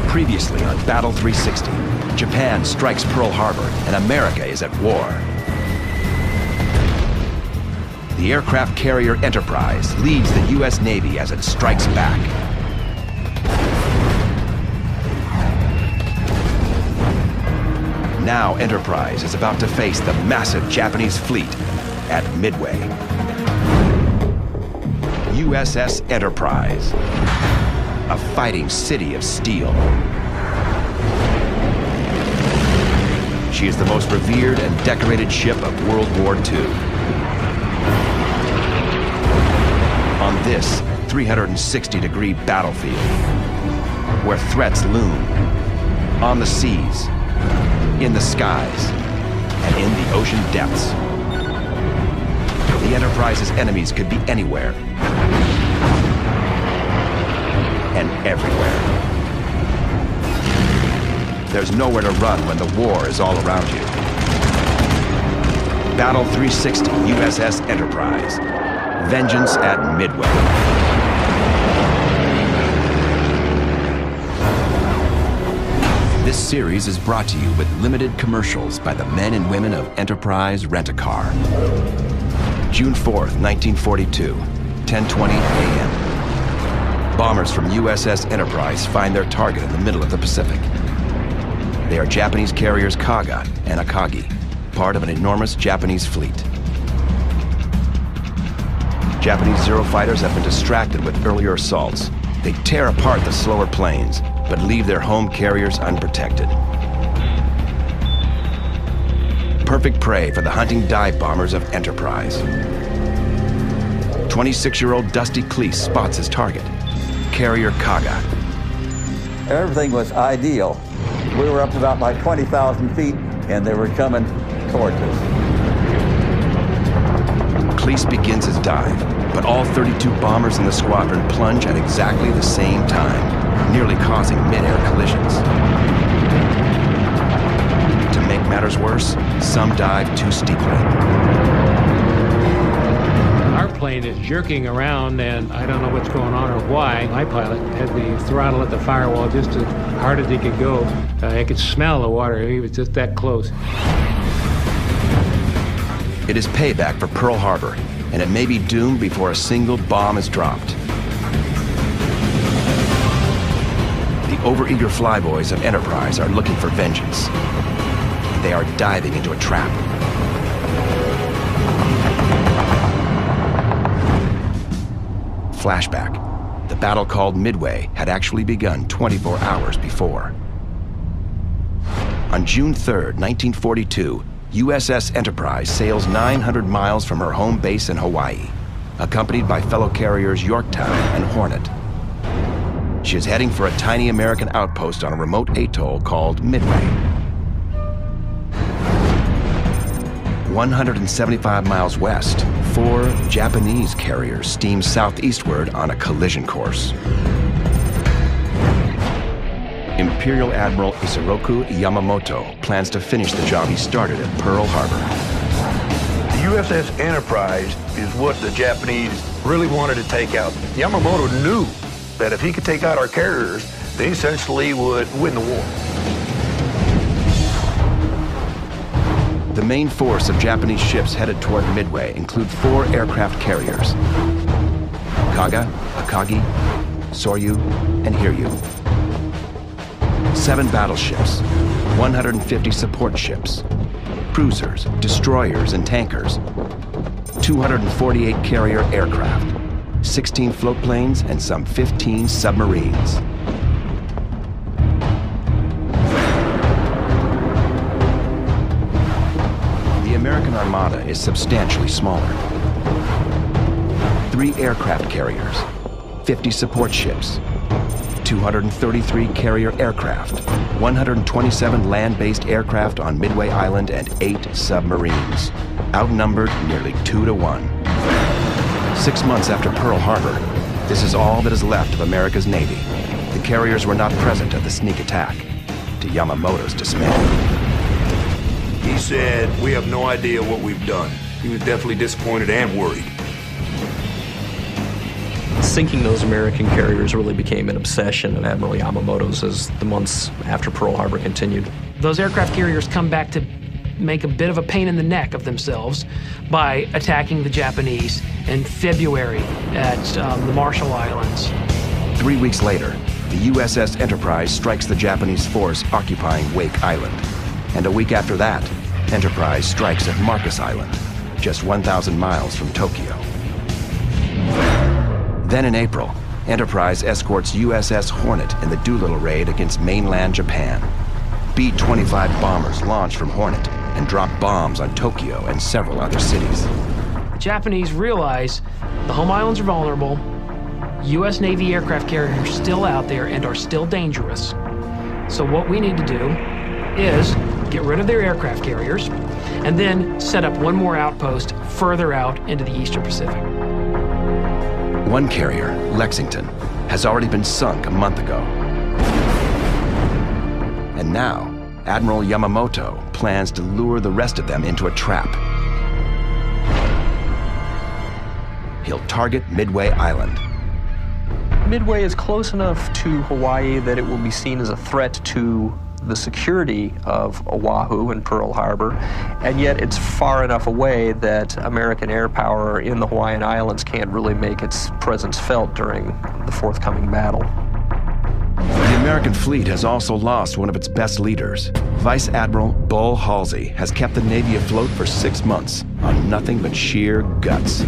Previously on Battle 360, Japan strikes Pearl Harbor and America is at war. The aircraft carrier Enterprise leads the U.S. Navy as it strikes back. Now Enterprise is about to face the massive Japanese fleet at Midway. USS Enterprise, a fighting city of steel. She is the most revered and decorated ship of World War II. On this 360-degree battlefield, where threats loom, on the seas, in the skies, and in the ocean depths, the Enterprise's enemies could be anywhere and everywhere. There's nowhere to run when the war is all around you. Battle 360 USS Enterprise. Vengeance at Midway. This series is brought to you with limited commercials by the men and women of Enterprise Rent-A-Car. June 4th, 1942, 10:20 a.m. Bombers from USS Enterprise find their target in the middle of the Pacific. They are Japanese carriers Kaga and Akagi, part of an enormous Japanese fleet. Japanese Zero fighters have been distracted with earlier assaults. They tear apart the slower planes, but leave their home carriers unprotected. Perfect prey for the hunting dive bombers of Enterprise. 26-year-old Dusty Cleese spots his target, carrier Kaga. Everything was ideal. We were up to about like 20,000 feet, and they were coming towards us. Cleese begins his dive, but all 32 bombers in the squadron plunge at exactly the same time, nearly causing mid-air collisions. To make matters worse, some dive too steeply. Our plane is jerking around, and I don't know what's going on or why. My pilot had the throttle at the firewall just as hard as he could go. I could smell the water. He was just that close. It is payback for Pearl Harbor, and it may be doomed before a single bomb is dropped. The overeager flyboys of Enterprise are looking for vengeance. They are diving into a trap. Flashback. The battle called Midway had actually begun 24 hours before. On June 3rd, 1942, USS Enterprise sails 900 miles from her home base in Hawaii, accompanied by fellow carriers Yorktown and Hornet. She is heading for a tiny American outpost on a remote atoll called Midway. 175 miles west, 4 Japanese carriers steam southeastward on a collision course. Imperial Admiral Isoroku Yamamoto plans to finish the job he started at Pearl Harbor. The USS Enterprise is what the Japanese really wanted to take out. Yamamoto knew that if he could take out our carriers, they essentially would win the war. The main force of Japanese ships headed toward Midway include 4 aircraft carriers: Kaga, Akagi, Soryu, and Hiryu. 7 battleships, 150 support ships, cruisers, destroyers, and tankers, 248 carrier aircraft, 16 float planes, and some 15 submarines. The American Armada is substantially smaller. 3 aircraft carriers, 50 support ships, 233 carrier aircraft, 127 land-based aircraft on Midway Island, and 8 submarines, outnumbered nearly 2 to 1. 6 months after Pearl Harbor, this is all that is left of America's Navy. The carriers were not present at the sneak attack, to Yamamoto's dismay. He said, "We have no idea what we've done." He was definitely disappointed and worried. Sinking those American carriers really became an obsession of Admiral Yamamoto's as the months after Pearl Harbor continued. Those aircraft carriers come back to make a bit of a pain in the neck of themselves by attacking the Japanese in February at the Marshall Islands. 3 weeks later, the USS Enterprise strikes the Japanese force occupying Wake Island. And a week after that, Enterprise strikes at Marcus Island, just 1,000 miles from Tokyo. Then in April, Enterprise escorts USS Hornet in the Doolittle raid against mainland Japan. B-25 bombers launch from Hornet and drop bombs on Tokyo and several other cities. The Japanese realize the home islands are vulnerable, U.S. Navy aircraft carriers are still out there and are still dangerous. So what we need to do is get rid of their aircraft carriers and then set up one more outpost further out into the Eastern Pacific. One carrier, Lexington, has already been sunk a month ago. And now, Admiral Yamamoto plans to lure the rest of them into a trap. He'll target Midway Island. Midway is close enough to Hawaii that it will be seen as a threat to the security of Oahu and Pearl Harbor, and yet it's far enough away that American air power in the Hawaiian Islands can't really make its presence felt during the forthcoming battle. The American fleet has also lost one of its best leaders. Vice Admiral Bull Halsey has kept the Navy afloat for 6 months on nothing but sheer guts.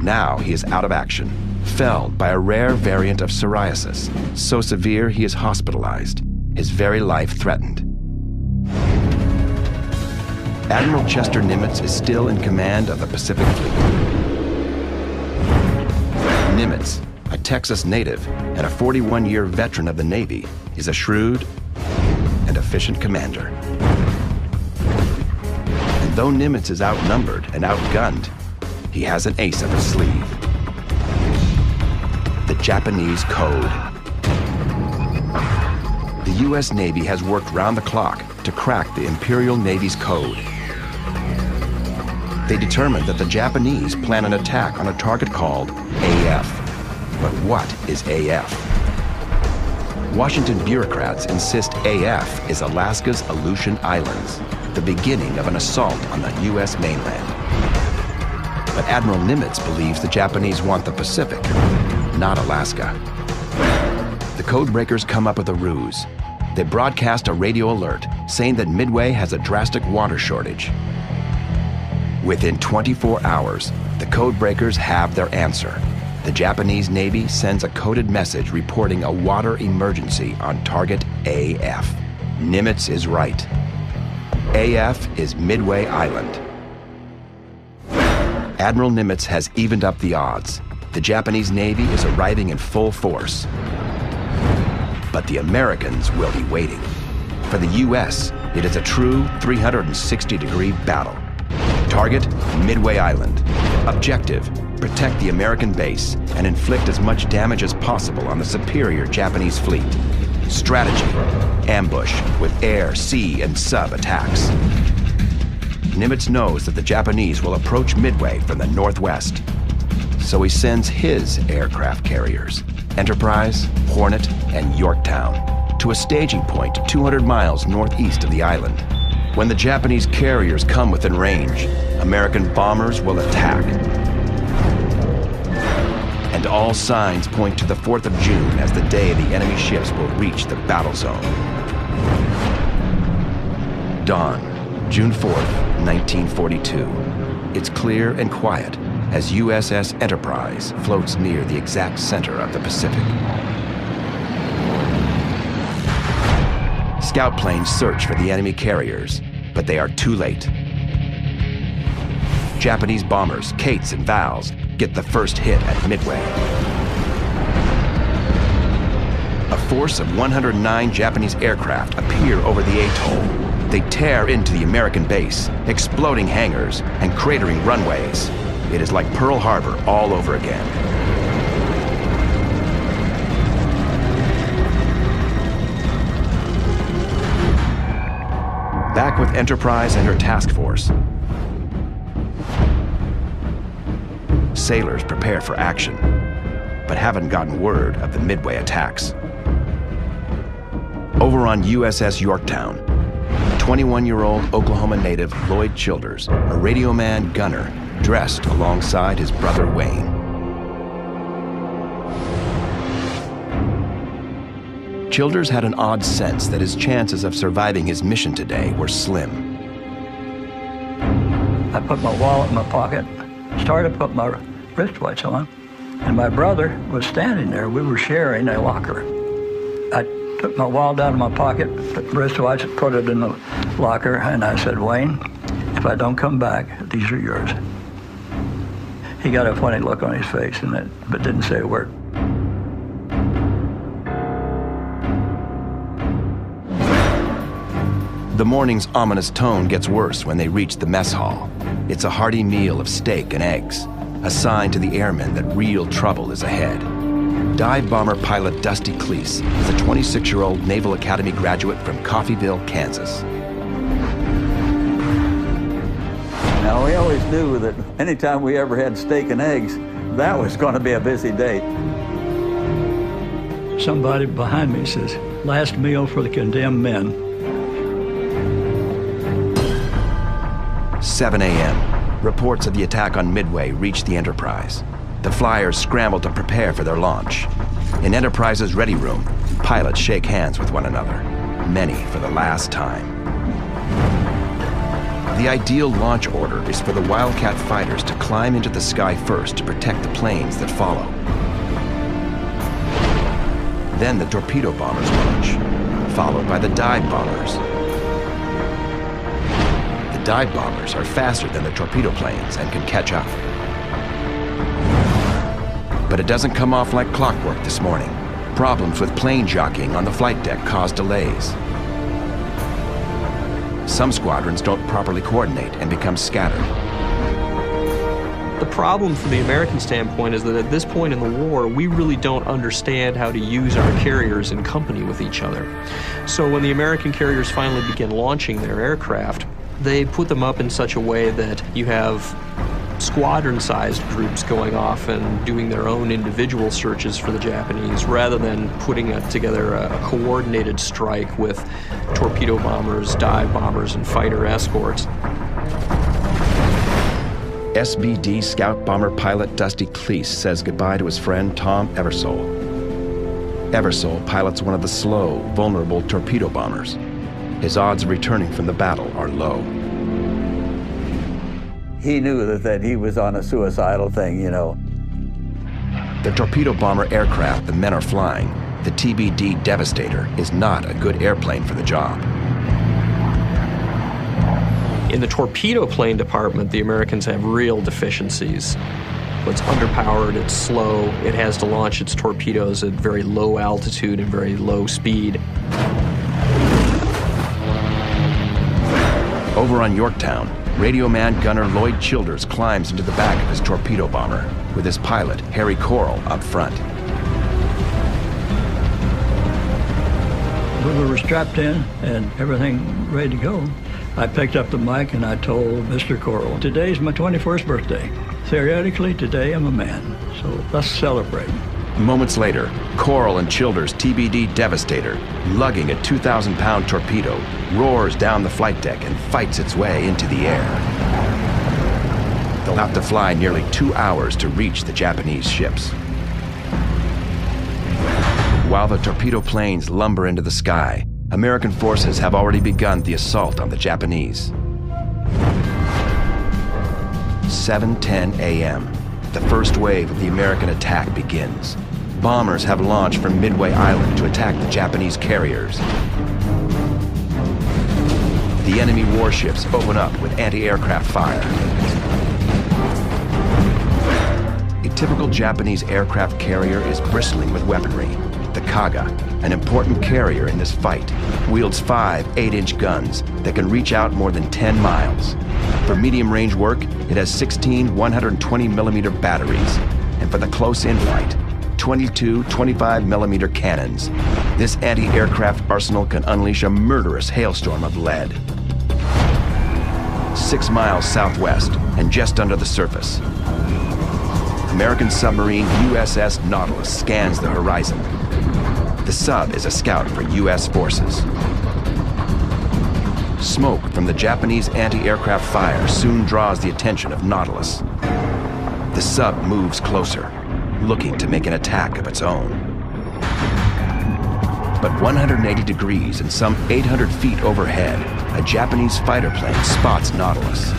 Now he is out of action, felled by a rare variant of psoriasis, so severe he is hospitalized, his very life threatened. Admiral Chester Nimitz is still in command of the Pacific Fleet. Nimitz, a Texas native and a 41-year veteran of the Navy, is a shrewd and efficient commander. And though Nimitz is outnumbered and outgunned, he has an ace up his sleeve: the Japanese Code. The U.S. Navy has worked round the clock to crack the Imperial Navy's code. They determined that the Japanese plan an attack on a target called AF. But what is AF? Washington bureaucrats insist AF is Alaska's Aleutian Islands, the beginning of an assault on the U.S. mainland. But Admiral Nimitz believes the Japanese want the Pacific, not Alaska. The codebreakers come up with a ruse. They broadcast a radio alert saying that Midway has a drastic water shortage. Within 24 hours, the codebreakers have their answer. The Japanese Navy sends a coded message reporting a water emergency on target AF. Nimitz is right. AF is Midway Island. Admiral Nimitz has evened up the odds. The Japanese Navy is arriving in full force. But the Americans will be waiting. For the U.S., it is a true 360-degree battle. Target, Midway Island. Objective, protect the American base and inflict as much damage as possible on the superior Japanese fleet. Strategy, ambush with air, sea, and sub attacks. Nimitz knows that the Japanese will approach Midway from the northwest. So he sends his aircraft carriers, Enterprise, Hornet, and Yorktown, to a staging point 200 miles northeast of the island. When the Japanese carriers come within range, American bombers will attack. And all signs point to the 4th of June as the day the enemy ships will reach the battle zone. Dawn, June 4th, 1942. It's clear and quiet as USS Enterprise floats near the exact center of the Pacific. Scout planes search for the enemy carriers, but they are too late. Japanese bombers, Kates and Vals, get the first hit at Midway. A force of 109 Japanese aircraft appear over the atoll. They tear into the American base, exploding hangars and cratering runways. It is like Pearl Harbor all over again. Back with Enterprise and her task force. sailors prepare for action, but haven't gotten word of the Midway attacks. Over on USS Yorktown, 21-year-old Oklahoma native Lloyd Childers, a radio man gunner, dressed alongside his brother Wayne. Childers had an odd sense that his chances of surviving his mission today were slim. I put my wallet in my pocket, started to put my wristwatch on, and my brother was standing there. We were sharing a locker. I took my wallet out of my pocket, put my wristwatch, put it in the locker, and I said, "Wayne, if I don't come back, these are yours." He got a funny look on his face, but didn't say a word. The morning's ominous tone gets worse when they reach the mess hall. It's a hearty meal of steak and eggs, a sign to the airmen that real trouble is ahead. Dive bomber pilot Dusty Cleese is a 26-year-old Naval Academy graduate from Coffeyville, Kansas. Now, we always knew that anytime we ever had steak and eggs, that was going to be a busy day. Somebody behind me says, "Last meal for the condemned men." 7 a.m. Reports of the attack on Midway reach the Enterprise. The flyers scramble to prepare for their launch. In Enterprise's ready room, pilots shake hands with one another, many for the last time. The ideal launch order is for the Wildcat fighters to climb into the sky first to protect the planes that follow. Then the torpedo bombers launch, followed by the dive bombers. The dive bombers are faster than the torpedo planes and can catch up. But it doesn't come off like clockwork this morning. Problems with plane jockeying on the flight deck cause delays. Some squadrons don't properly coordinate and become scattered. The problem from the American standpoint is that at this point in the war, we really don't understand how to use our carriers in company with each other. So when the American carriers finally begin launching their aircraft, they put them up in such a way that you have squadron-sized groups going off and doing their own individual searches for the Japanese rather than putting together a coordinated strike with torpedo bombers, dive bombers, and fighter escorts. SBD scout bomber pilot Dusty Cleese says goodbye to his friend Tom Eversole. Eversole pilots one of the slow, vulnerable torpedo bombers. His odds of returning from the battle are low. He knew that he was on a suicidal thing, you know. The torpedo bomber aircraft the men are flying, the TBD Devastator, is not a good airplane for the job. In the torpedo plane department, the Americans have real deficiencies. It's underpowered, it's slow, it has to launch its torpedoes at very low altitude and very low speed. Over on Yorktown, radio man gunner Lloyd Childers climbs into the back of his torpedo bomber, with his pilot, Harry Coral, up front. When we were strapped in and everything ready to go, I picked up the mic and I told Mr. Coral, "Today's my 21st birthday. Theoretically, today I'm a man, so let's celebrate." Moments later, Coral and Childers' TBD Devastator, lugging a 2,000-pound torpedo, roars down the flight deck and fights its way into the air. They'll have to fly nearly 2 hours to reach the Japanese ships. While the torpedo planes lumber into the sky, American forces have already begun the assault on the Japanese. 7:10 a.m. The first wave of the American attack begins. Bombers have launched from Midway Island to attack the Japanese carriers. The enemy warships open up with anti-aircraft fire. A typical Japanese aircraft carrier is bristling with weaponry. The Kaga, an important carrier in this fight, wields 5 8-inch guns that can reach out more than 10 miles. For medium-range work, it has 16 120-millimeter batteries, and for the close-in fight, 22 25-millimeter cannons. This anti-aircraft arsenal can unleash a murderous hailstorm of lead. 6 miles southwest and just under the surface, American submarine USS Nautilus scans the horizon. The sub is a scout for U.S. forces. Smoke from the Japanese anti-aircraft fire soon draws the attention of Nautilus. The sub moves closer, looking to make an attack of its own. But 180 degrees and some 800 feet overhead, a Japanese fighter plane spots Nautilus.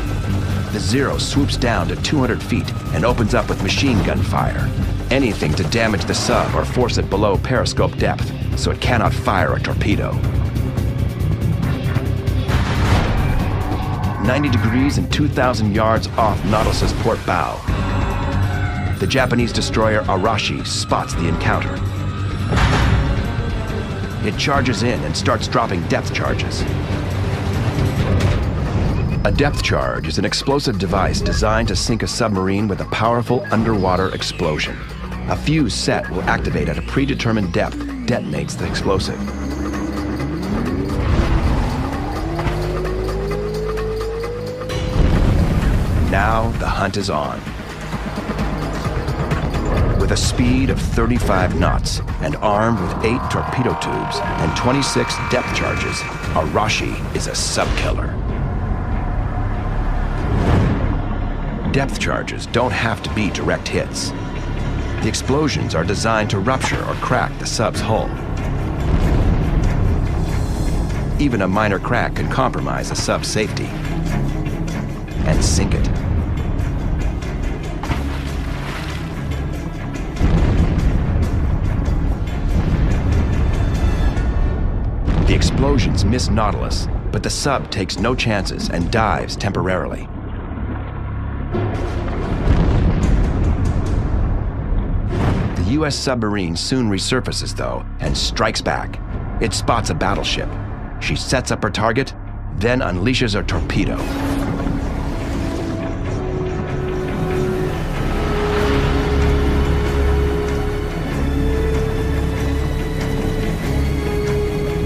The Zero swoops down to 200 feet and opens up with machine gun fire. Anything to damage the sub or force it below periscope depth so it cannot fire a torpedo. 90 degrees and 2,000 yards off Nautilus's port bow. The Japanese destroyer Arashi spots the encounter. It charges in and starts dropping depth charges. A depth charge is an explosive device designed to sink a submarine with a powerful underwater explosion. A fuse set will activate at a predetermined depth, detonates the explosive. Now the hunt is on. With a speed of 35 knots and armed with 8 torpedo tubes and 26 depth charges, Arashi is a sub-killer. Depth charges don't have to be direct hits. The explosions are designed to rupture or crack the sub's hull. Even a minor crack can compromise a sub's safety and sink it. The explosions miss Nautilus, but the sub takes no chances and dives temporarily. The U.S. submarine soon resurfaces, though, and strikes back. It spots a battleship. She sets up her target, then unleashes a torpedo.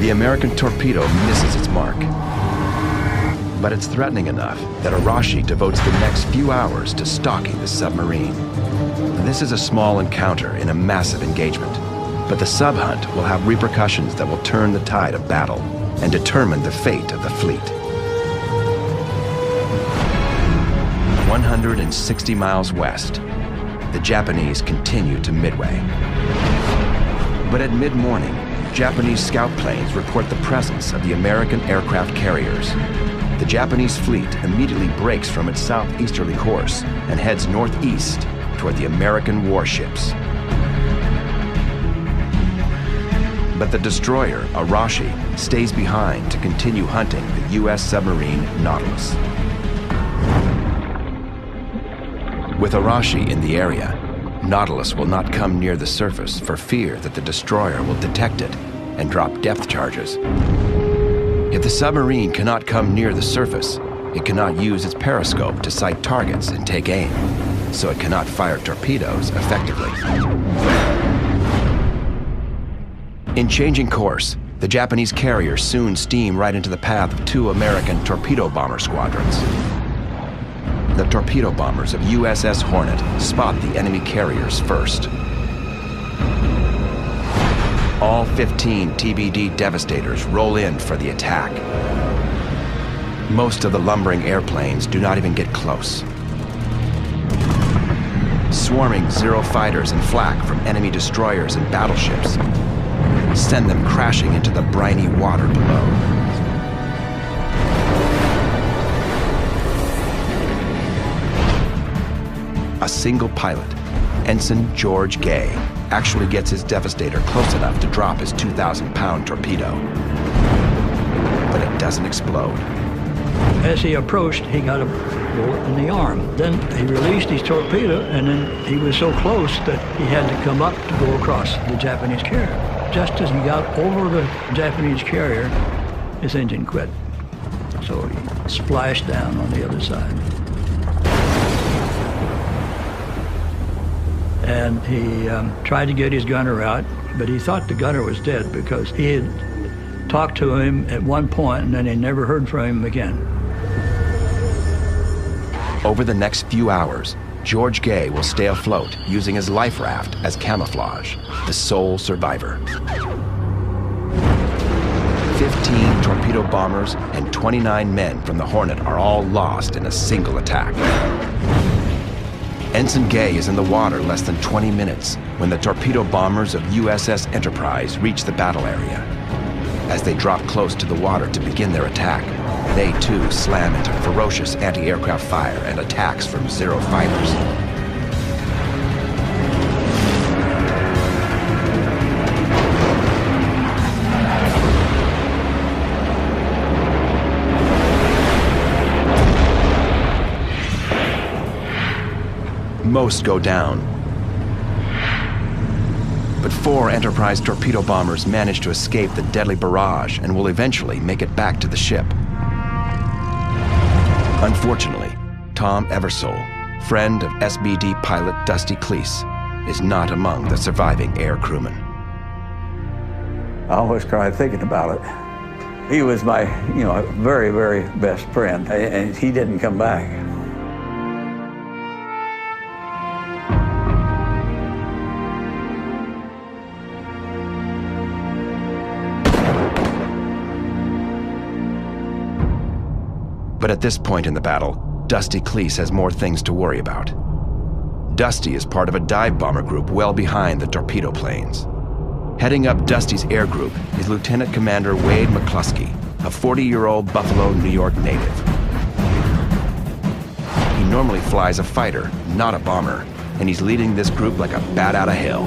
The American torpedo misses its mark. But it's threatening enough that Arashi devotes the next few hours to stalking the submarine. This is a small encounter in a massive engagement, but the sub hunt will have repercussions that will turn the tide of battle and determine the fate of the fleet. 160 miles west, the Japanese continue to Midway. But at mid-morning, Japanese scout planes report the presence of the American aircraft carriers. The Japanese fleet immediately breaks from its southeasterly course and heads northeast toward the American warships. But the destroyer, Arashi, stays behind to continue hunting the U.S. submarine Nautilus. With Arashi in the area, Nautilus will not come near the surface for fear that the destroyer will detect it and drop depth charges. If the submarine cannot come near the surface, it cannot use its periscope to sight targets and take aim, so it cannot fire torpedoes effectively. In changing course, the Japanese carriers soon steam right into the path of 2 American torpedo bomber squadrons. The torpedo bombers of USS Hornet spot the enemy carriers first. All 15 TBD Devastators roll in for the attack. Most of the lumbering airplanes do not even get close. Swarming Zero fighters and flak from enemy destroyers and battleships send them crashing into the briny water below. A single pilot, Ensign George Gay, actually gets his Devastator close enough to drop his 2,000-pound torpedo. But it doesn't explode. As he approached, he got a bullet in the arm. Then he released his torpedo, and then he was so close that he had to come up to go across the Japanese carrier. Just as he got over the Japanese carrier, his engine quit. So he splashed down on the other side. And he tried to get his gunner out, but he thought the gunner was dead because he had talked to him at one point and then he never heard from him again. Over the next few hours, George Gay will stay afloat using his life raft as camouflage, the sole survivor. 15 torpedo bombers and 29 men from the Hornet are all lost in a single attack. Ensign Gay is in the water less than 20 minutes when the torpedo bombers of USS Enterprise reach the battle area. As they drop close to the water to begin their attack, they too slam into ferocious anti-aircraft fire and attacks from Zero fighters. Most go down, but 4 Enterprise torpedo bombers manage to escape the deadly barrage and will eventually make it back to the ship. Unfortunately, Tom Eversole, friend of SBD pilot Dusty Cleese, is not among the surviving air crewmen. I always cry thinking about it. He was my, very, very best friend, and he didn't come back. But at this point in the battle, Dusty Cleese has more things to worry about. Dusty is part of a dive bomber group well behind the torpedo planes. Heading up Dusty's air group is Lieutenant Commander Wade McCluskey, a 40-year-old Buffalo, New York native. He normally flies a fighter, not a bomber, and he's leading this group like a bat out of hell.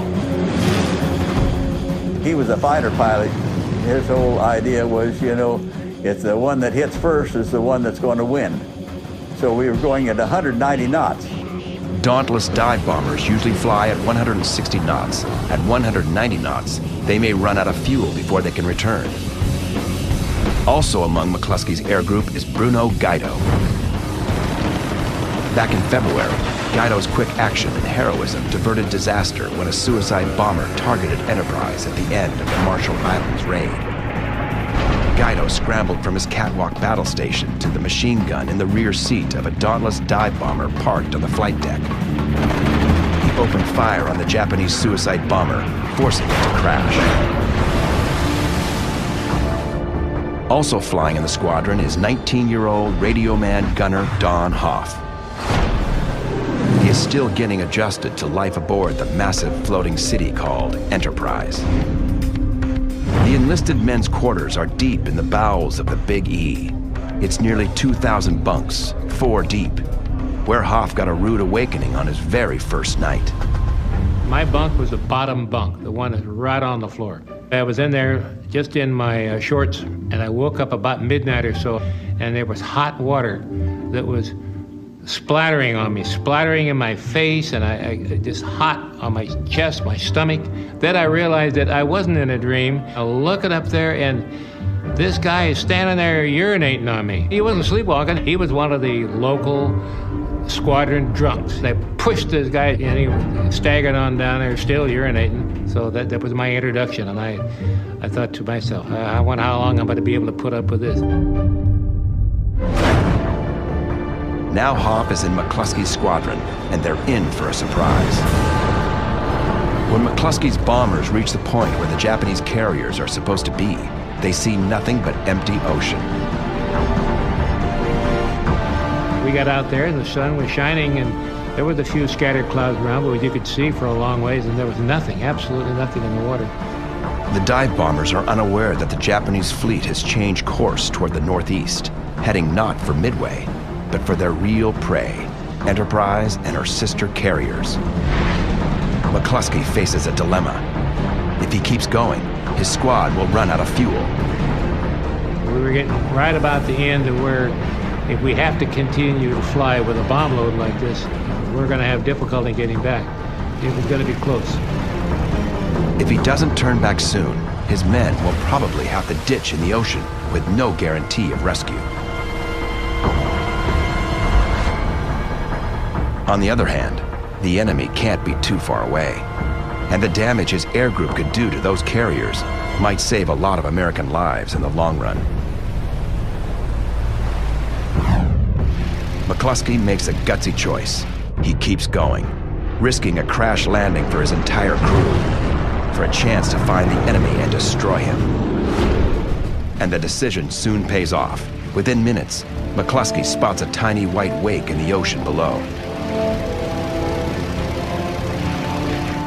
He was a fighter pilot. His whole idea was, it's the one that hits first is the one that's going to win. So we were going at 190 knots. Dauntless dive bombers usually fly at 160 knots. At 190 knots, they may run out of fuel before they can return. Also among McCluskey's air group is Bruno Guido. Back in February, Guido's quick action and heroism diverted disaster when a suicide bomber targeted Enterprise at the end of the Marshall Islands raid. Guido scrambled from his catwalk battle station to the machine gun in the rear seat of a dauntless dive bomber parked on the flight deck. He opened fire on the Japanese suicide bomber, forcing it to crash. Also flying in the squadron is 19-year-old radio man gunner Don Hoff. He is still getting adjusted to life aboard the massive floating city called Enterprise. The enlisted men's quarters are deep in the bowels of the Big E. It's nearly 2,000 bunks, 4 deep, where Hoff got a rude awakening on his very first night. My bunk was the bottom bunk, the one that's right on the floor. I was in there just in my shorts, and I woke up about midnight or so, and there was hot water that was splattering on me, splattering in my face, and I just hot on my chest, my stomach. Then I realized that I wasn't in a dream. I looked up there, and this guy is standing there urinating on me. He wasn't sleepwalking. He was one of the local squadron drunks. They pushed this guy, and he staggered on down there, still urinating. So that was my introduction, and I thought to myself, I wonder how long I'm going to be able to put up with this. Now Hoff is in McCluskey's squadron, and they're in for a surprise. When McCluskey's bombers reach the point where the Japanese carriers are supposed to be, they see nothing but empty ocean. We got out there, and the sun was shining, and there was a few scattered clouds around, but you could see for a long ways, and there was nothing, absolutely nothing in the water. The dive bombers are unaware that the Japanese fleet has changed course toward the northeast, heading not for Midway, but for their real prey, Enterprise and her sister carriers. McCluskey faces a dilemma. If he keeps going, his squad will run out of fuel. We were getting right about the end of where if we have to continue to fly with a bomb load like this, we're going to have difficulty getting back. It was going to be close. If he doesn't turn back soon, his men will probably have to ditch in the ocean with no guarantee of rescue. On the other hand, the enemy can't be too far away, and the damage his air group could do to those carriers might save a lot of American lives in the long run. McCluskey makes a gutsy choice. He keeps going, risking a crash landing for his entire crew, for a chance to find the enemy and destroy him. And the decision soon pays off. Within minutes, McCluskey spots a tiny white wake in the ocean below.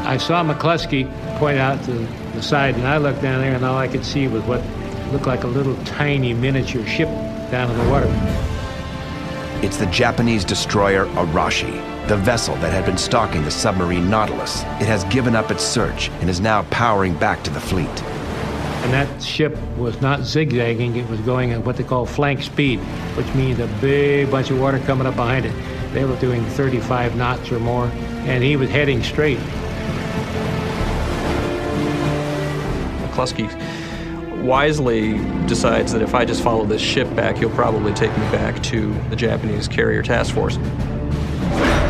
I saw McCluskey point out to the side, and I looked down there, and all I could see was what looked like a little tiny miniature ship down in the water. It's the Japanese destroyer Arashi, the vessel that had been stalking the submarine Nautilus. It has given up its search and is now powering back to the fleet. And that ship was not zigzagging, it was going at what they call flank speed, which means a big bunch of water coming up behind it. They were doing 35 knots or more, and he was heading straight. McCluskey wisely decides that if I just follow this ship back, he'll probably take me back to the Japanese carrier task force.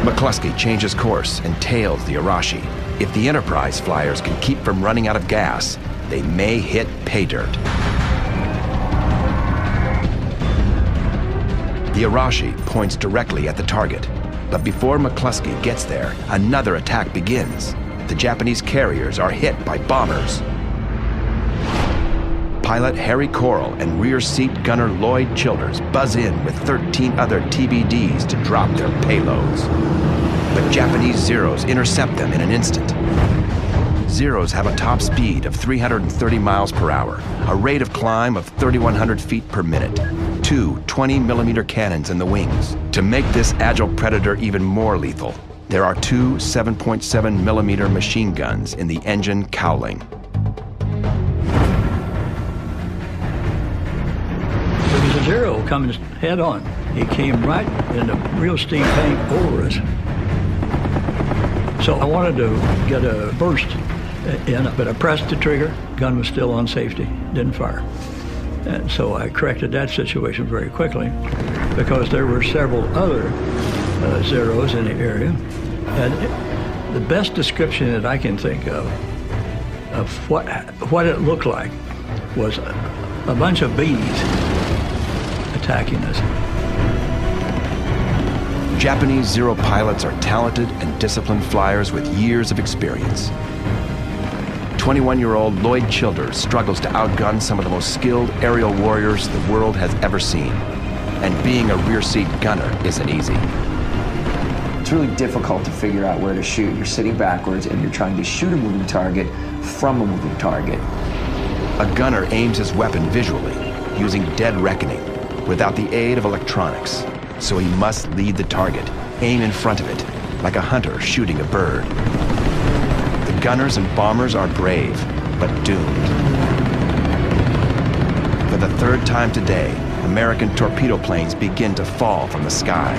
McCluskey changes course and tails the Arashi. If the Enterprise flyers can keep from running out of gas, they may hit pay dirt. The Arashi points directly at the target, but before McCluskey gets there, another attack begins. The Japanese carriers are hit by bombers. Pilot Harry Coral and rear seat gunner Lloyd Childers buzz in with 13 other TBDs to drop their payloads. But Japanese Zeros intercept them in an instant. Zeros have a top speed of 330 miles per hour, a rate of climb of 3,100 feet per minute, two 20-millimeter cannons in the wings. To make this agile predator even more lethal, there are two 7.7-millimeter machine guns in the engine cowling. There was a Zero coming head on. He came right in a real steam tank over us. So I wanted to get a burst in, but I pressed the trigger. Gun was still on safety, didn't fire. And so I corrected that situation very quickly because there were several other Zeros in the area. And the best description that I can think of what it looked like was a bunch of bees attacking us. Japanese Zero pilots are talented and disciplined flyers with years of experience. 21-year-old Lloyd Childers struggles to outgun some of the most skilled aerial warriors the world has ever seen. And being a rear seat gunner isn't easy. It's really difficult to figure out where to shoot. You're sitting backwards and you're trying to shoot a moving target from a moving target. A gunner aims his weapon visually, using dead reckoning, without the aid of electronics. So he must lead the target, aim in front of it, like a hunter shooting a bird. The gunners and bombers are brave, but doomed. For the third time today, American torpedo planes begin to fall from the sky.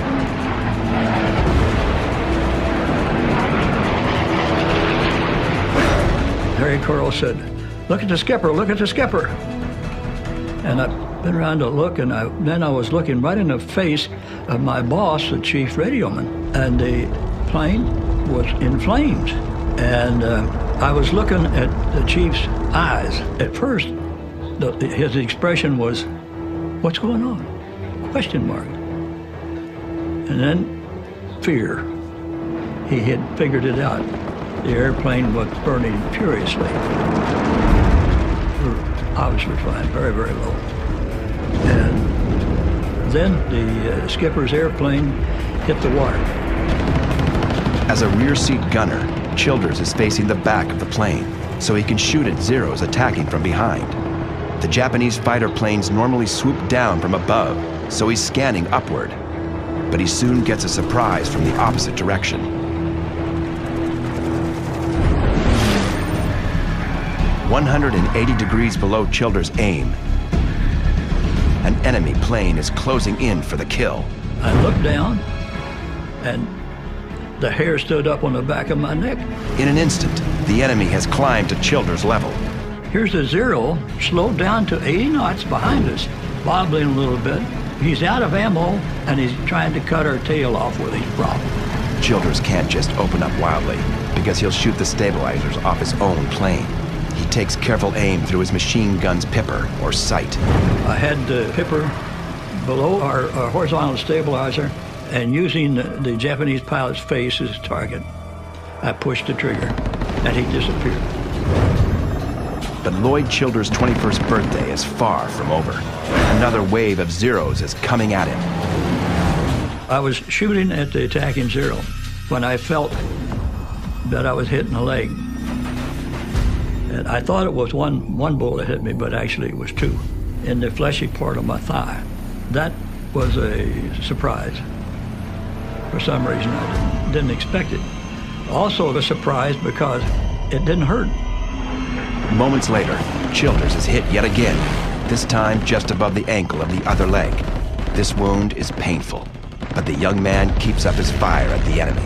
Harry Coral said, "Look at the skipper, look at the skipper." And I been around to look, and then I was looking right in the face of my boss, the chief radioman, and the plane was in flames. And I was looking at the chief's eyes. At first, his expression was, "What's going on?" Question mark. And then fear. He had figured it out. The airplane was burning furiously. We were obviously flying very, very low. And then the skipper's airplane hit the water. As a rear seat gunner, Childers is facing the back of the plane, so he can shoot at Zeros attacking from behind. The Japanese fighter planes normally swoop down from above, so he's scanning upward. But he soon gets a surprise from the opposite direction. 180 degrees below Childers' aim, an enemy plane is closing in for the kill. I looked down, and the hair stood up on the back of my neck. In an instant, the enemy has climbed to Childers' level. Here's a Zero, slowed down to 80 knots behind us, wobbling a little bit. He's out of ammo, and he's trying to cut our tail off with his prop. Childers can't just open up wildly, because he'll shoot the stabilizers off his own plane. He takes careful aim through his machine gun's pipper, or sight. I had the pipper below our horizontal stabilizer, And using the Japanese pilot's face as a target, I pushed the trigger, and he disappeared. But Lloyd Childers' 21st birthday is far from over. Another wave of Zeros is coming at him. I was shooting at the attacking Zero when I felt that I was hitting the leg. And I thought it was one bullet hit me, but actually it was two in the fleshy part of my thigh. That was a surprise. For some reason, I didn't expect it. Also a surprise because it didn't hurt. Moments later, Childers is hit yet again, this time just above the ankle of the other leg. This wound is painful, but the young man keeps up his fire at the enemy.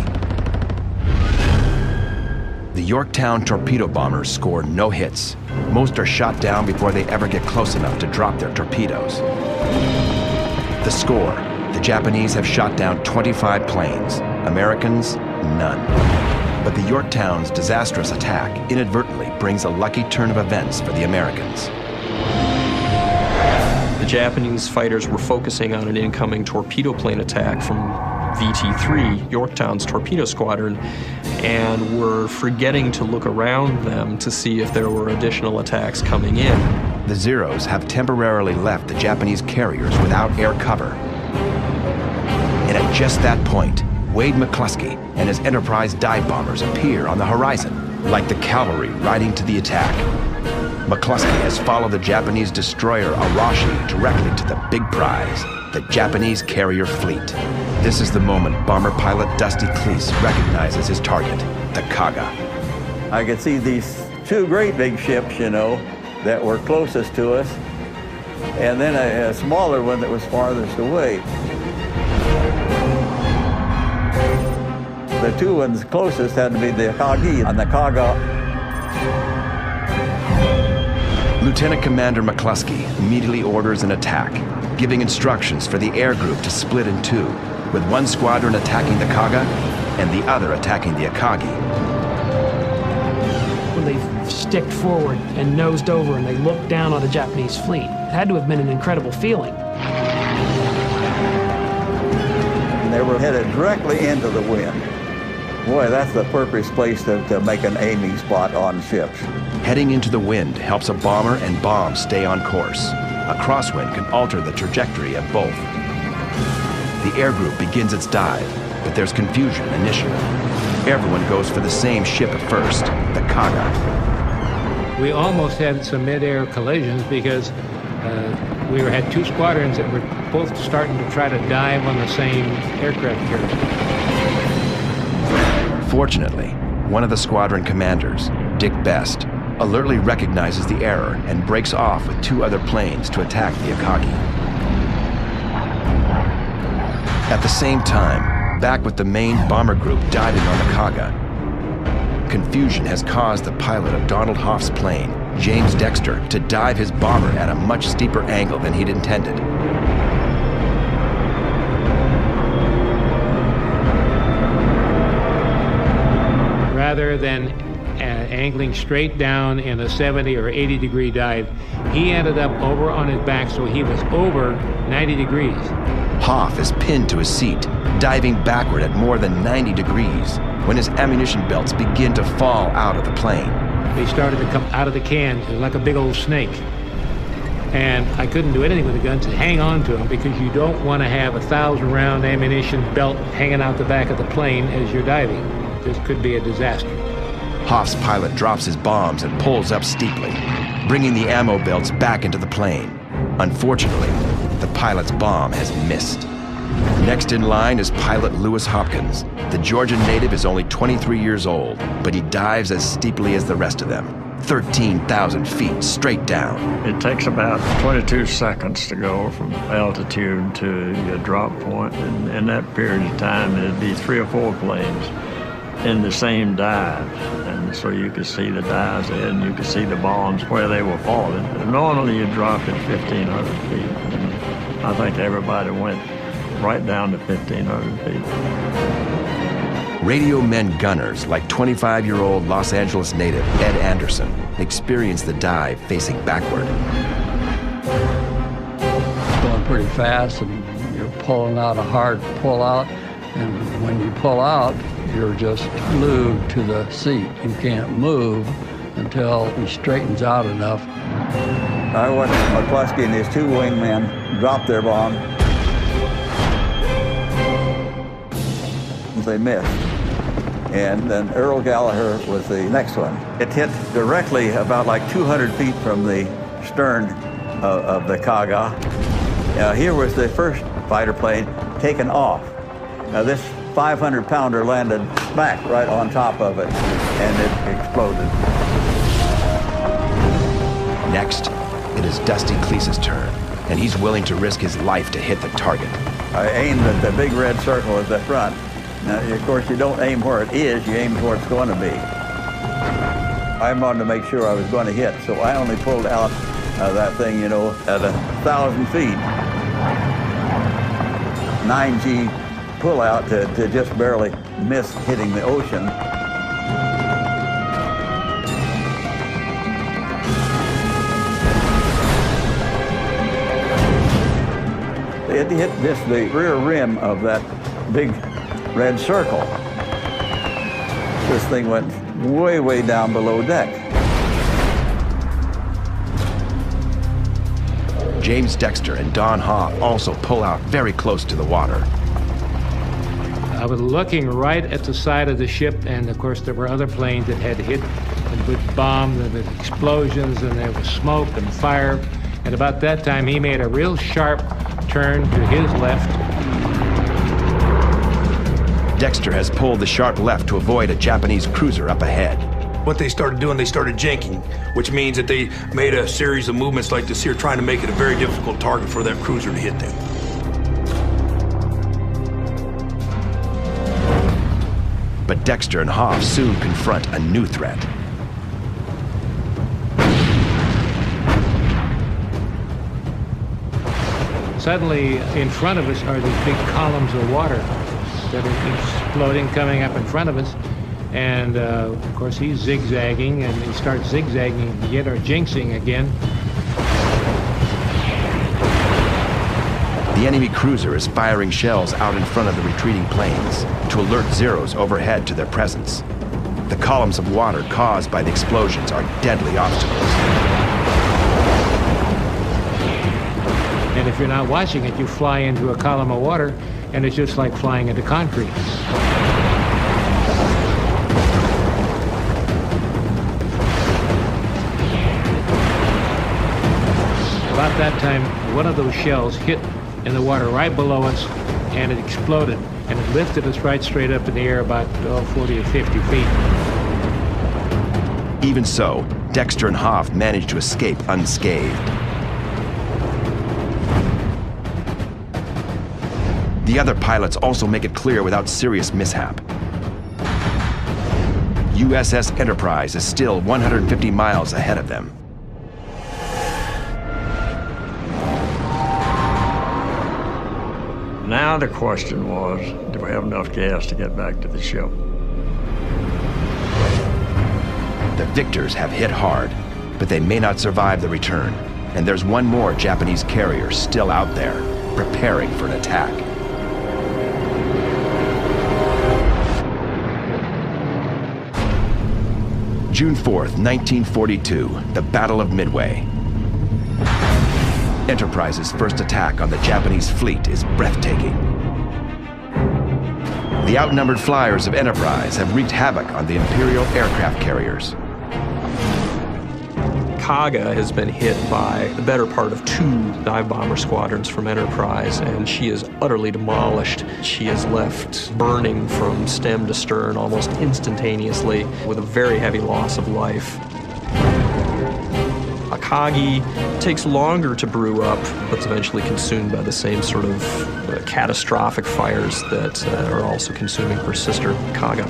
The Yorktown torpedo bombers score no hits. Most are shot down before they ever get close enough to drop their torpedoes. The score: the Japanese have shot down 25 planes, Americans, none. But the Yorktown's disastrous attack inadvertently brings a lucky turn of events for the Americans. The Japanese fighters were focusing on an incoming torpedo plane attack from VT-3, Yorktown's torpedo squadron, and were forgetting to look around them to see if there were additional attacks coming in. The Zeros have temporarily left the Japanese carriers without air cover. And at just that point, Wade McCluskey and his Enterprise dive bombers appear on the horizon, like the cavalry riding to the attack. McCluskey has followed the Japanese destroyer Arashi directly to the big prize, the Japanese carrier fleet. This is the moment bomber pilot Dusty Cleese recognizes his target, the Kaga. I could see these two great big ships, you know, that were closest to us, and then a smaller one that was farthest away. The two ones closest had to be the Akagi and the Kaga. Lieutenant Commander McCluskey immediately orders an attack, giving instructions for the air group to split in two, with one squadron attacking the Kaga and the other attacking the Akagi. When they sticked forward and nosed over and they looked down on the Japanese fleet, it had to have been an incredible feeling. And they were headed directly into the wind. Boy, that's the perfect place to make an aiming spot on ships. Heading into the wind helps a bomber and bomb stay on course. A crosswind can alter the trajectory of both. The air group begins its dive, but there's confusion initially. Everyone goes for the same ship at first, the Kaga. We almost had some mid-air collisions because we had two squadrons that were both starting to try to dive on the same aircraft carrier. Fortunately, one of the squadron commanders, Dick Best, alertly recognizes the error and breaks off with two other planes to attack the Akagi. At the same time, back with the main bomber group diving on the Kaga, confusion has caused the pilot of Donald Hoff's plane, James Dexter, to dive his bomber at a much steeper angle than he'd intended. Rather than angling straight down in a 70 or 80 degree dive, he ended up over on his back, so he was over 90 degrees. Hoff is pinned to his seat, diving backward at more than 90 degrees, when his ammunition belts begin to fall out of the plane. They started to come out of the can. It was like a big old snake. And I couldn't do anything with the gun to hang on to them, because you don't want to have 1,000-round ammunition belt hanging out the back of the plane as you're diving. This could be a disaster. Hoff's pilot drops his bombs and pulls up steeply, bringing the ammo belts back into the plane. Unfortunately, the pilot's bomb has missed. Next in line is pilot Lewis Hopkins. The Georgian native is only 23 years old, but he dives as steeply as the rest of them, 13,000 feet straight down. It takes about 22 seconds to go from altitude to your drop point, and in that period of time, it'd be 3 or 4 planes in the same dive, and so you could see the dives ahead and you could see the bombs where they were falling. Normally you drop at 1,500 feet, and I think everybody went right down to 1,500 feet. Radio men gunners like 25-year-old Los Angeles native Ed Anderson experienced the dive facing backward. Going pretty fast, and you're pulling out a hard pull-out, and when you pull out, you're just glued to the seat. You can't move until he straightens out enough. I watched McCluskey and his two wingmen drop their bomb. They missed. And then Earl Gallagher was the next one. It hit directly about like 200 feet from the stern of the Kaga. Here was the first fighter plane taken off. Now this 500-pounder landed smack right on top of it, and it exploded. Next, it is Dusty Cleese's turn, and he's willing to risk his life to hit the target. I aimed at the big red circle at the front. Now, of course, you don't aim where it is, you aim where it's going to be. I wanted to make sure I was going to hit, so I only pulled out that thing, you know, at 1,000 feet. 9G pull out to just barely miss hitting the ocean. It hit just the rear rim of that big red circle. This thing went way, way down below deck. James Dexter and Don Hoff also pull out very close to the water. I was looking right at the side of the ship, and of course there were other planes that had hit with bombs and with explosions, and there was smoke and fire. And about that time, he made a real sharp turn to his left. Dexter has pulled the sharp left to avoid a Japanese cruiser up ahead. What they started doing, they started janking, which means that they made a series of movements like this here, trying to make it a very difficult target for that cruiser to hit them. But Dexter and Hoff soon confront a new threat. Suddenly, in front of us are these big columns of water that are exploding, coming up in front of us. And of course, he's zigzagging, and he starts zigzagging to get our jinxing again. The enemy cruiser is firing shells out in front of the retreating planes to alert Zeros overhead to their presence. The columns of water caused by the explosions are deadly obstacles. And if you're not watching it, you fly into a column of water, and it's just like flying into concrete. About that time, one of those shells hit in the water right below us, and it exploded, and it lifted us right straight up in the air about 40 or 50 feet. Even so, Dexter and Hoff managed to escape unscathed. The other pilots also make it clear without serious mishap. USS Enterprise is still 150 miles ahead of them. Now the question was, do we have enough gas to get back to the ship? The victors have hit hard, but they may not survive the return. And there's one more Japanese carrier still out there, preparing for an attack. June 4th, 1942, the Battle of Midway. Enterprise's first attack on the Japanese fleet is breathtaking. The outnumbered flyers of Enterprise have wreaked havoc on the Imperial aircraft carriers. Kaga has been hit by the better part of 2 dive bomber squadrons from Enterprise, and she is utterly demolished. She is left burning from stem to stern almost instantaneously, with a very heavy loss of life. Akagi takes longer to brew up, but is eventually consumed by the same sort of catastrophic fires that are also consuming her sister, Kaga.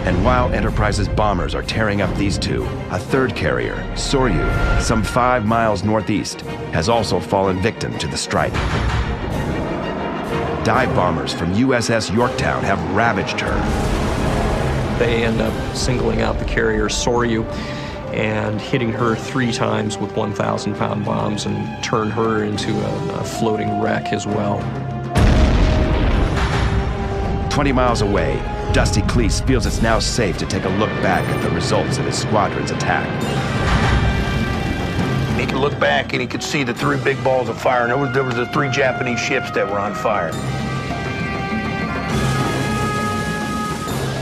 And while Enterprise's bombers are tearing up these two, a third carrier, Soryu, some 5 miles northeast, has also fallen victim to the strike. Dive bombers from USS Yorktown have ravaged her. They end up singling out the carrier Soryu, and hitting her 3 times with 1,000-pound bombs and turned her into a floating wreck as well. 20 miles away, Dusty Cleese feels it's now safe to take a look back at the results of his squadron's attack. He could look back and he could see the 3 big balls of fire, and there was the 3 Japanese ships that were on fire.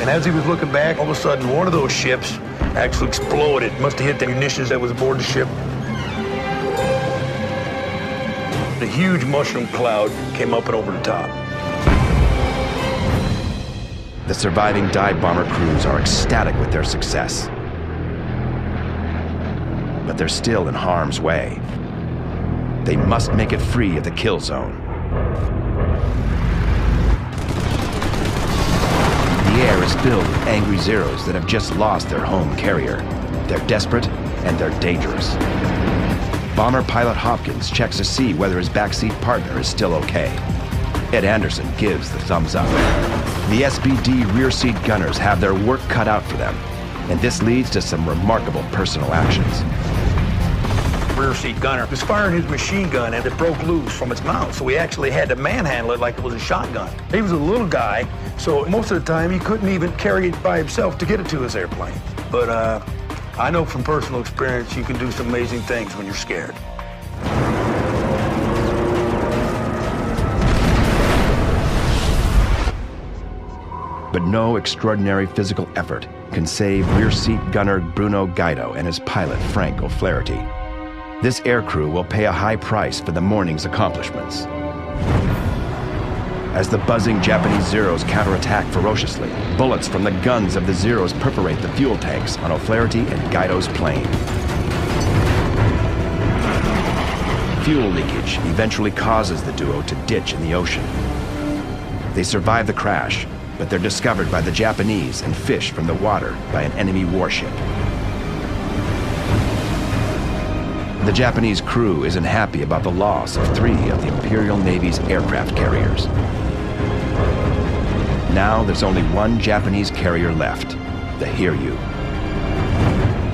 And as he was looking back, all of a sudden, one of those ships actually exploded. It must have hit the munitions that was aboard the ship. A huge mushroom cloud came up and over the top. The surviving dive bomber crews are ecstatic with their success. But they're still in harm's way. They must make it free of the kill zone. The air is filled with angry Zeros that have just lost their home carrier. They're desperate and they're dangerous. Bomber pilot Hopkins checks to see whether his backseat partner is still okay. Ed Anderson gives the thumbs up. The SBD rear seat gunners have their work cut out for them, and this leads to some remarkable personal actions. Rear seat gunner was firing his machine gun and it broke loose from its mouth, so we actually had to manhandle it like it was a shotgun. He was a little guy, so most of the time he couldn't even carry it by himself to get it to his airplane. But I know from personal experience you can do some amazing things when you're scared. But no extraordinary physical effort can save rear seat gunner Bruno Guido and his pilot Frank O'Flaherty. This aircrew will pay a high price for the morning's accomplishments. As the buzzing Japanese Zeros counterattack ferociously, bullets from the guns of the Zeros perforate the fuel tanks on O'Flaherty and Guido's plane. Fuel leakage eventually causes the duo to ditch in the ocean. They survive the crash, but they're discovered by the Japanese and fished from the water by an enemy warship. The Japanese crew isn't happy about the loss of 3 of the Imperial Navy's aircraft carriers. Now there's only one Japanese carrier left, the Hiryu.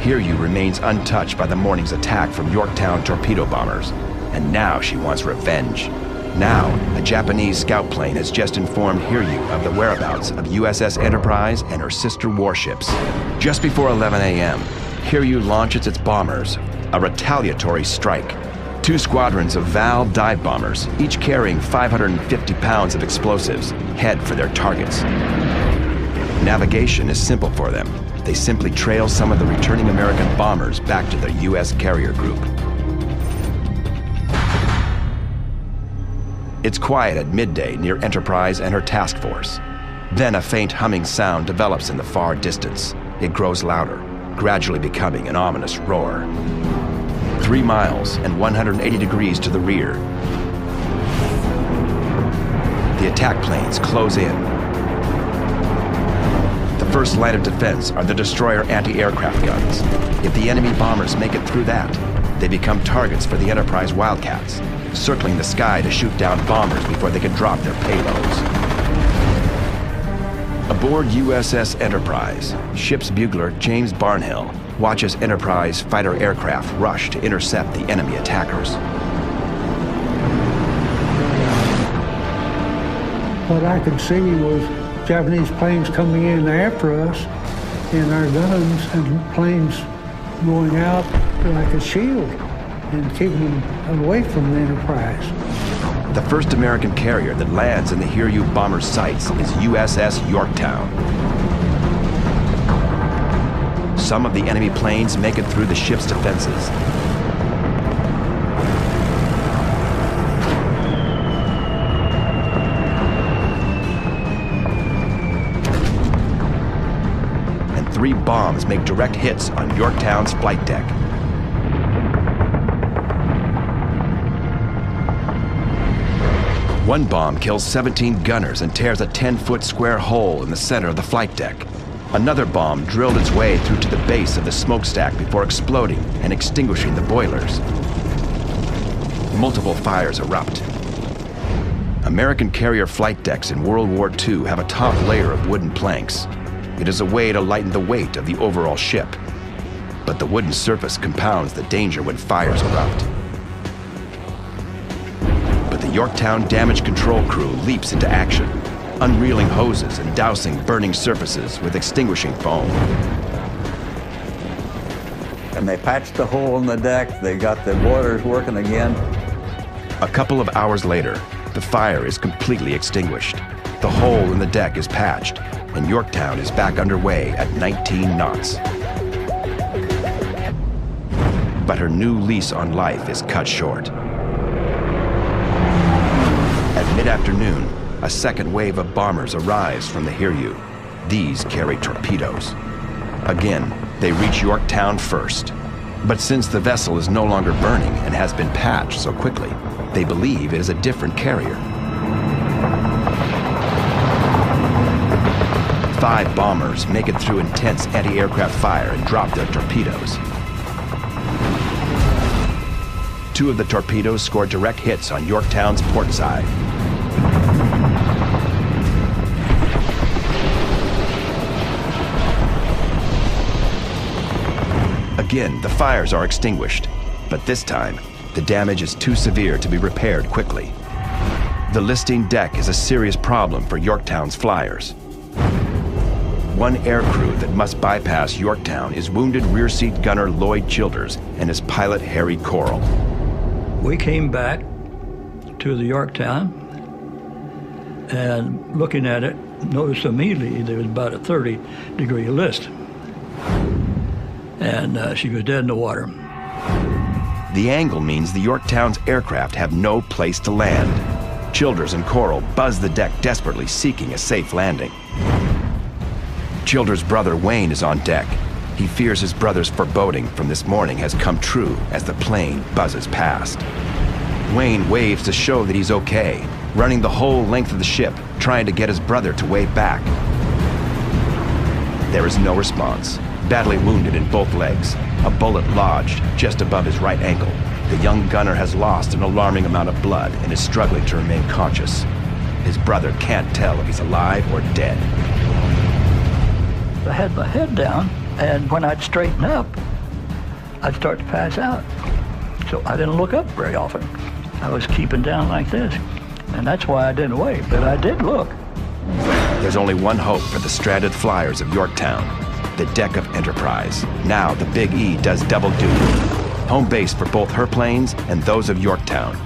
Hiryu remains untouched by the morning's attack from Yorktown torpedo bombers, and now she wants revenge. Now, a Japanese scout plane has just informed Hiryu of the whereabouts of USS Enterprise and her sister warships. Just before 11 a.m., Hiryu launches its bombers, a retaliatory strike. 2 squadrons of Val dive bombers, each carrying 550 pounds of explosives, head for their targets. Navigation is simple for them. They simply trail some of the returning American bombers back to their U.S. carrier group. It's quiet at midday near Enterprise and her task force. Then a faint humming sound develops in the far distance. It grows louder, gradually becoming an ominous roar. 3 miles and 180 degrees to the rear. The attack planes close in. The first line of defense are the destroyer anti-aircraft guns. If the enemy bombers make it through that, they become targets for the Enterprise Wildcats, circling the sky to shoot down bombers before they can drop their payloads. Aboard USS Enterprise, ship's bugler James Barnhill watches Enterprise fighter aircraft rush to intercept the enemy attackers. What I could see was Japanese planes coming in after us, and our guns and planes going out like a shield and keeping them away from the Enterprise. The first American carrier that lands in the Hiryu bomber sights is USS Yorktown. Some of the enemy planes make it through the ship's defenses. And 3 bombs make direct hits on Yorktown's flight deck. One bomb kills 17 gunners and tears a 10-foot square hole in the center of the flight deck. Another bomb drilled its way through to the base of the smokestack before exploding and extinguishing the boilers. Multiple fires erupt. American carrier flight decks in World War II have a top layer of wooden planks. It is a way to lighten the weight of the overall ship. But the wooden surface compounds the danger when fires erupt. But the Yorktown damage control crew leaps into action, unreeling hoses and dousing burning surfaces with extinguishing foam. And they patched the hole in the deck, they got the boilers working again. A couple of hours later, the fire is completely extinguished. The hole in the deck is patched, and Yorktown is back underway at 19 knots. But her new lease on life is cut short. At mid-afternoon, a second wave of bombers arrives from the Hiryu. These carry torpedoes. Again, they reach Yorktown first. But since the vessel is no longer burning and has been patched so quickly, they believe it is a different carrier. 5 bombers make it through intense anti-aircraft fire and drop their torpedoes. 2 of the torpedoes score direct hits on Yorktown's port side. Again, the fires are extinguished, but this time, the damage is too severe to be repaired quickly. The listing deck is a serious problem for Yorktown's flyers. One aircrew that must bypass Yorktown is wounded rear seat gunner Lloyd Childers and his pilot Harry Coral. We came back to the Yorktown and looking at it, noticed immediately there was about a 30-degree list. And she was dead in the water. The angle means the Yorktown's aircraft have no place to land. Childers and Coral buzz the deck desperately, seeking a safe landing. Childers' brother Wayne is on deck. He fears his brother's foreboding from this morning has come true as the plane buzzes past. Wayne waves to show that he's okay, running the whole length of the ship, trying to get his brother to wave back. There is no response. Badly wounded in both legs, a bullet lodged just above his right ankle. The young gunner has lost an alarming amount of blood and is struggling to remain conscious. His brother can't tell if he's alive or dead. I had my head down, and when I'd straighten up, I'd start to pass out. So I didn't look up very often. I was keeping down like this, and that's why I didn't wave, but I did look. There's only one hope for the stranded flyers of Yorktown. The deck of Enterprise. Now the Big E does double duty. Home base for both her planes and those of Yorktown.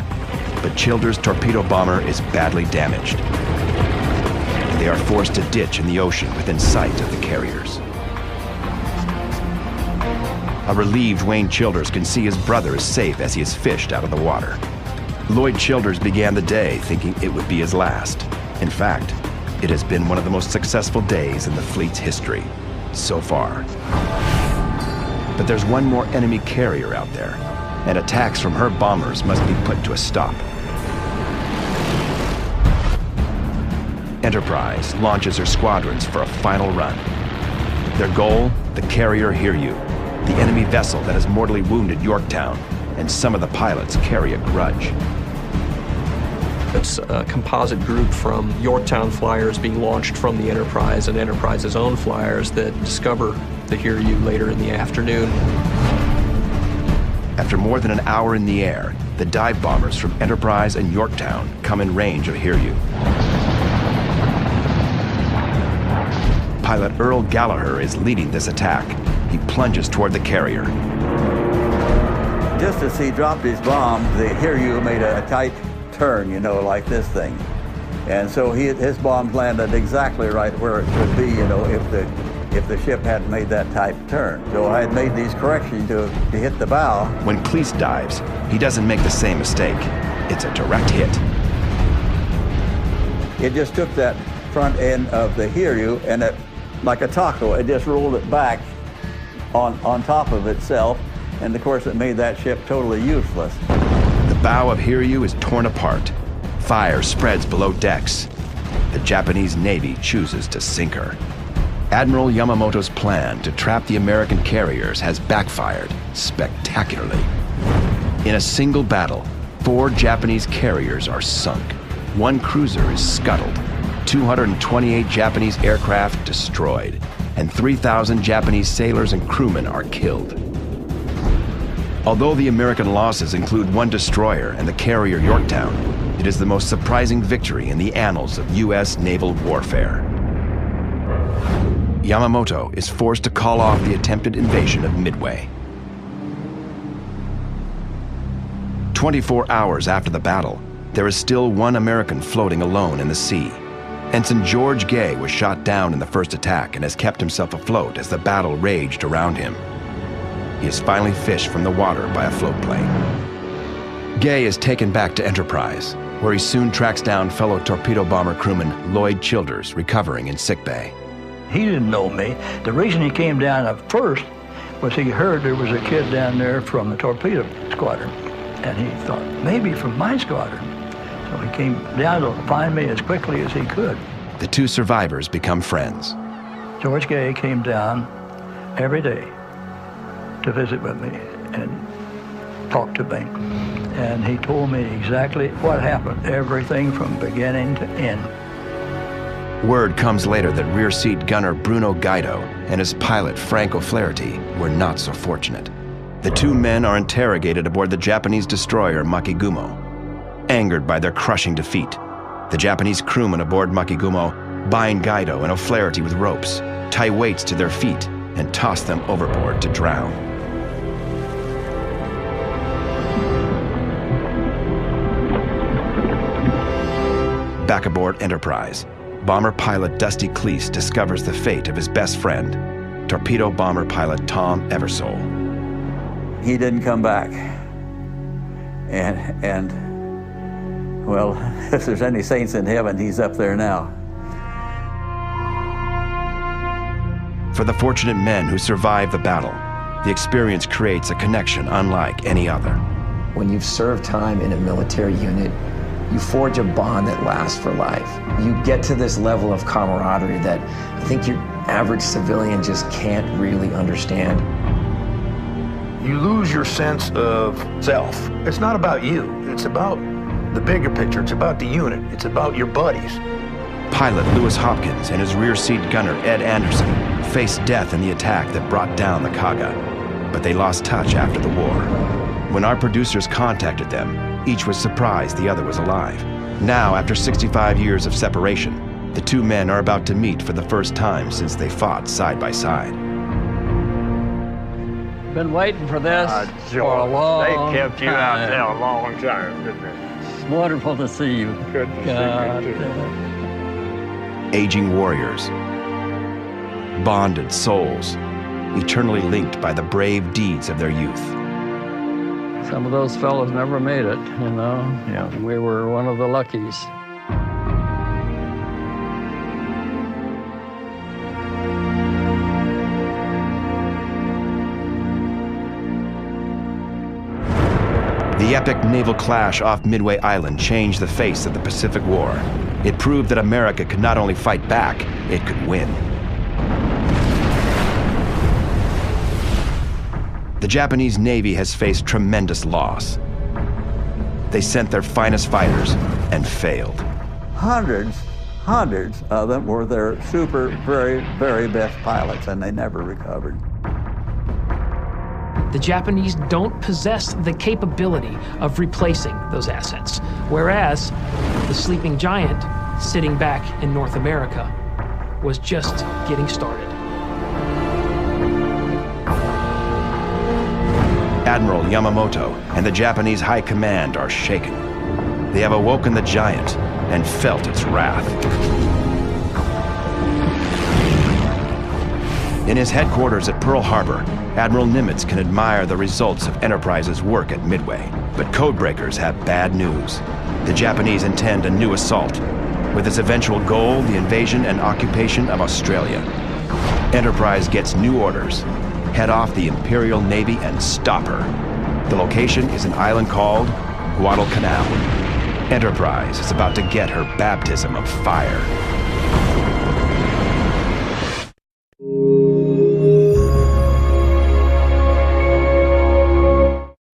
But Childers' torpedo bomber is badly damaged. They are forced to ditch in the ocean within sight of the carriers. A relieved Wayne Childers can see his brother is safe as he is fished out of the water. Lloyd Childers began the day thinking it would be his last. In fact, it has been one of the most successful days in the fleet's history. So far. But there's one more enemy carrier out there, and attacks from her bombers must be put to a stop. Enterprise launches her squadrons for a final run. Their goal, the carrier Hiryu, the enemy vessel that has mortally wounded Yorktown, and some of the pilots carry a grudge. It's a composite group from Yorktown flyers being launched from the Enterprise and Enterprise's own flyers that discover the Hiryu later in the afternoon. After more than an hour in the air, the dive bombers from Enterprise and Yorktown come in range of Hiryu. Pilot Earl Gallagher is leading this attack. He plunges toward the carrier. Just as he dropped his bomb, the Hiryu made a tight turn, you know, like this thing. And so his bombs landed exactly right where it should be, you know, if the ship hadn't made that tight turn. So I had made these corrections to hit the bow. When Cleese dives, he doesn't make the same mistake. It's a direct hit. It just took that front end of the Hiryu and it, like a taco, it just rolled it back on top of itself. And of course it made that ship totally useless. The bow of Hiryu is torn apart. Fire spreads below decks. The Japanese Navy chooses to sink her. Admiral Yamamoto's plan to trap the American carriers has backfired spectacularly. In a single battle, 4 Japanese carriers are sunk. 1 cruiser is scuttled. 228 Japanese aircraft destroyed. And 3,000 Japanese sailors and crewmen are killed. Although the American losses include one destroyer and the carrier Yorktown, it is the most surprising victory in the annals of U.S. naval warfare. Yamamoto is forced to call off the attempted invasion of Midway. 24 hours after the battle, there is still one American floating alone in the sea. Ensign George Gay was shot down in the first attack and has kept himself afloat as the battle raged around him. He is finally fished from the water by a float plane. Gay is taken back to Enterprise, where he soon tracks down fellow torpedo bomber crewman Lloyd Childers, recovering in sickbay. He didn't know me. The reason he came down at first was he heard there was a kid down there from the torpedo squadron. And he thought, maybe from my squadron. So he came down to find me as quickly as he could. The two survivors become friends. George Gay came down every day to visit with me and talk to me. And he told me exactly what happened, everything from beginning to end. Word comes later that rear seat gunner Bruno Guido and his pilot Frank O'Flaherty were not so fortunate. The two men are interrogated aboard the Japanese destroyer Makigumo. Angered by their crushing defeat, the Japanese crewmen aboard Makigumo bind Guido and O'Flaherty with ropes, tie weights to their feet, and toss them overboard to drown. Back aboard Enterprise, bomber pilot Dusty Cleese discovers the fate of his best friend, torpedo bomber pilot Tom Eversole. He didn't come back. And well, if there's any saints in heaven, he's up there now. For the fortunate men who survived the battle, the experience creates a connection unlike any other. When you've served time in a military unit, you forge a bond that lasts for life. You get to this level of camaraderie that I think your average civilian just can't really understand. You lose your sense of self. It's not about you. It's about the bigger picture. It's about the unit. It's about your buddies. Pilot Lewis Hopkins and his rear seat gunner Ed Anderson faced death in the attack that brought down the Kaga, but they lost touch after the war. When our producers contacted them, each was surprised the other was alive. Now, after 65 years of separation, the two men are about to meet for the first time since they fought side by side. Been waiting for this for a long time. They kept you out there a long time, didn't they? It's wonderful to see you. Good to see you, too. Aging warriors, bonded souls, eternally linked by the brave deeds of their youth. Some of those fellows never made it, you know. Yeah. We were one of the luckies. The epic naval clash off Midway Island changed the face of the Pacific War. It proved that America could not only fight back, it could win. The Japanese Navy has faced tremendous loss. They sent their finest fighters and failed. Hundreds of them were their very best pilots, and they never recovered. The Japanese don't possess the capability of replacing those assets, whereas the sleeping giant sitting back in North America was just getting started. Admiral Yamamoto and the Japanese High Command are shaken. They have awoken the giant and felt its wrath. In his headquarters at Pearl Harbor, Admiral Nimitz can admire the results of Enterprise's work at Midway. But codebreakers have bad news. The Japanese intend a new assault, with its eventual goal the invasion and occupation of Australia. Enterprise gets new orders. Head off the Imperial Navy and stop her. The location is an island called Guadalcanal. Enterprise is about to get her baptism of fire.